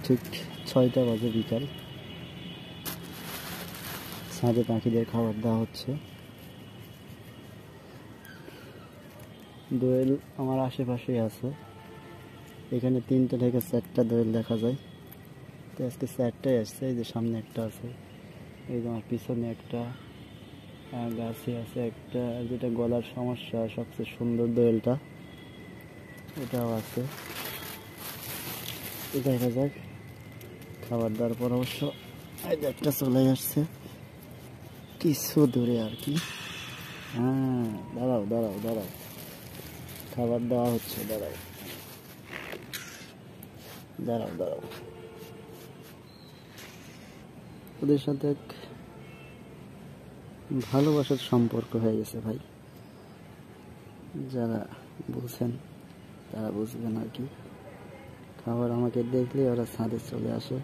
ঠিক 6টা বাজে বিকাল। ছাদে পাখিদের খাবার দেওয়া হচ্ছে। দোয়েল আমার আশেপাশেই আছে, এখানে 3টা থেকে 4টা দোয়েল দেখা যায়। তো আজকে 4টাই আসছে। এই যে সামনে একটা আছে, এই যে আমার পিছনে একটা, গাছে আছে একটা, যেটা গলার সমস্যা সবচেয়ে সুন্দর দোয়েলটা, এটাও আছে। দেখা যাক, খাবার দেওয়ার পরামর্শ। এই যে একটা চলে আসছে কিছু দূরে আর কি। হ্যাঁ, দাঁড়াও দাঁড়াও দাঁড়াও, খাবার দেওয়া হচ্ছে, দাঁড়াও দাঁড়াও দাঁড়াও। ওদের সাথে এক ভালোবাসার সম্পর্ক হয়ে গেছে ভাই। যারা বুঝেন তারা বুঝবেন আর কি। খাবার আমাকে দেখলে ওরা ছাদে চলে আসে।